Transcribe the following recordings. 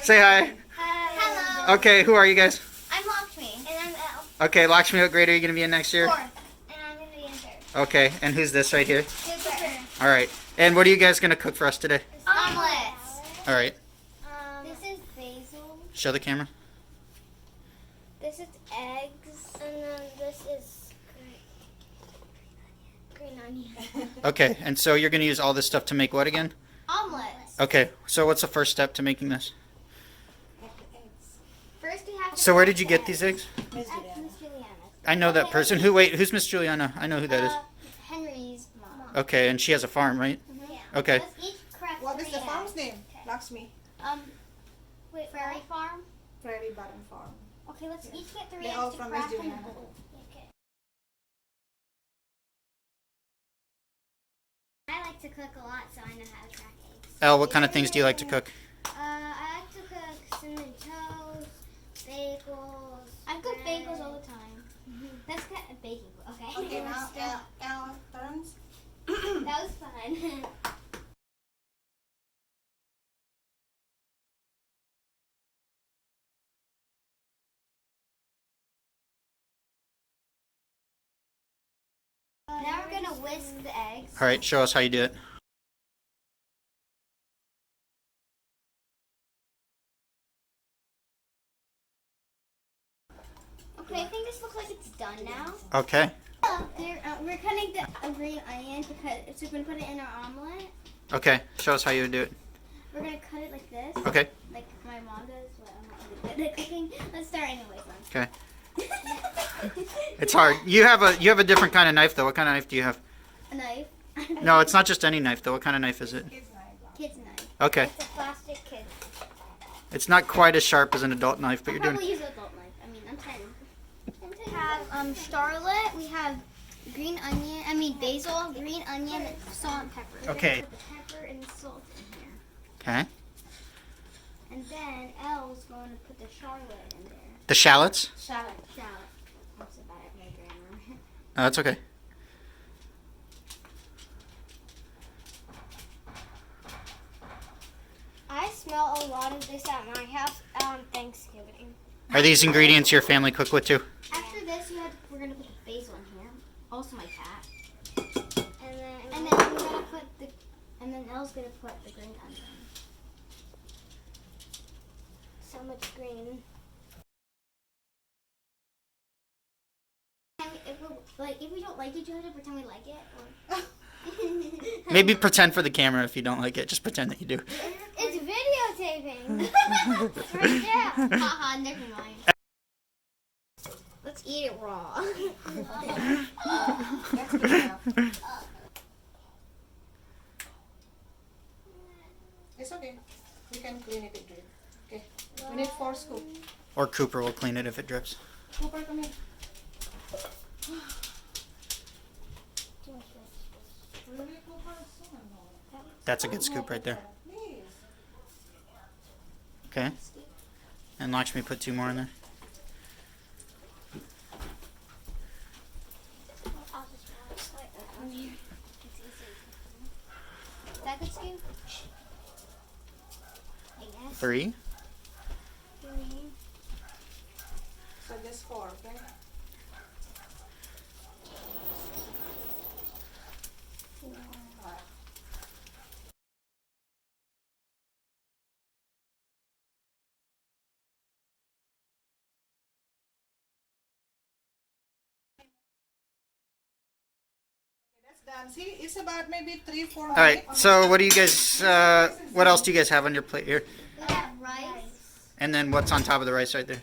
Say hi. Hi. Hello. Okay, who are you guys? I'm Lakshmi. And I'm Elle. Okay, Lakshmi, what grade are you going to be in next year? 4th. And I'm going to be in 3rd. Okay, and who's this right here? Super. All right. And what are you guys going to cook for us today? Omelets. All right. This is basil. Show the camera. This is eggs. And then this is green onion. Okay, and so you're going to use all this stuff to make what again? Omelets. Okay, so what's the first step to making this? First we have to So where did you get these eggs? Miss Juliana. I know that person. Who's Miss Juliana? I know who that is. Henry's mom. Okay, and she has a farm, right? Yeah. Okay. Let's each crack What is 3 the farm's eggs. name? Lakshmi. Wait, Prairie Farm? Prairie Bottom Farm. Okay, let's each get 3 They're eggs all to from crack Miss in the Juliana. bowl. Okay. I like to cook a lot, so I know how to crack eggs. Elle, what kind of things do you like to cook? I like to cook cinnamon toast, bagels. I cook bagels all the time. That's kind of baking. Okay. Okay, now Elle turns. That was fun. Now we're gonna whisk the eggs. All right, show us how you do it. Okay, I think this looks like it's done now. Okay. We're cutting the green onion because so we're gonna put it in our omelet. Okay, show us how you would do it. We're gonna cut it like this. Okay. Like my mom does, but I'm not really good at cooking. Let's start anyways. Okay. It's hard. You have a different kind of knife though. What kind of knife do you have? A knife. No, it's not just any knife though. What kind of knife is it? Kid's knife. Okay. It's a plastic kid. It's not quite as sharp as an adult knife, but you're Probably doing. use an adult knife. I mean, I'm 10. We have Charlotte. We have green onion. I mean basil, green onion, and salt and pepper. We're Okay. gonna put the pepper and salt in here. Okay. And then Elle's going to put the Charlotte in there. The shallots. Shallot. I'm so bad at my grammar. Oh, that's okay. I smell a lot of this at my house on Thanksgiving. Are these ingredients your family cook with too? After this, we're gonna put the basil in here. Also my cat. And then we're gonna put and then Elle's gonna put the green onion. So much green. If we don't like it, you have to pretend we like it. Or Maybe pretend for the camera if you don't like it. Just pretend that you do. It's videotaping. Right there. Haha, never mind. Let's eat it raw. That's good enough. It's okay. We can clean it. Okay. We need 4 scoops. Or Cooper will clean it if it drips. Cooper, come here. That's a good scoop right there. Please. Okay. And Lakshmi put 2 more in there. I'll just pour it slightly on here. It's easy. Is that good, scoop? I guess. 3. 3. So just 4, okay? Done. See, it's about maybe 3-4 All right. So what do you guys? What else do you guys have on your plate here? We have rice, And then what's on top of the rice right there?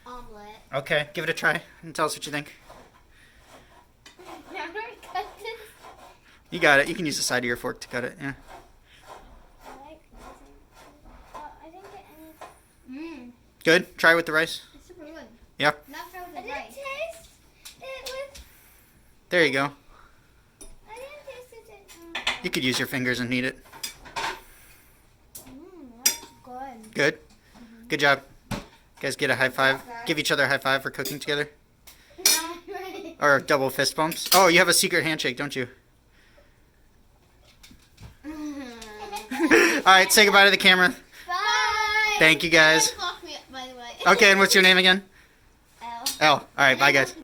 omelet. Okay. Give it a try and tell us what you think. Now we're cut this. You got it. You can use the side of your fork to cut it. Yeah. I think it ends. Good. Try with the rice. It's super good. Yeah. Not for the rice. I didn't taste it with. There you go. I didn't taste it. You could use your fingers and knead it. That's good. Good. Good job. Guys, get a high five. Give each other a high five for cooking together. Or double fist bumps. Oh, you have a secret handshake, don't you? All right, say goodbye to the camera. Bye. Thank you guys. Lock me up, by the way. Okay, and what's your name again? Elle. Elle. All right, bye guys.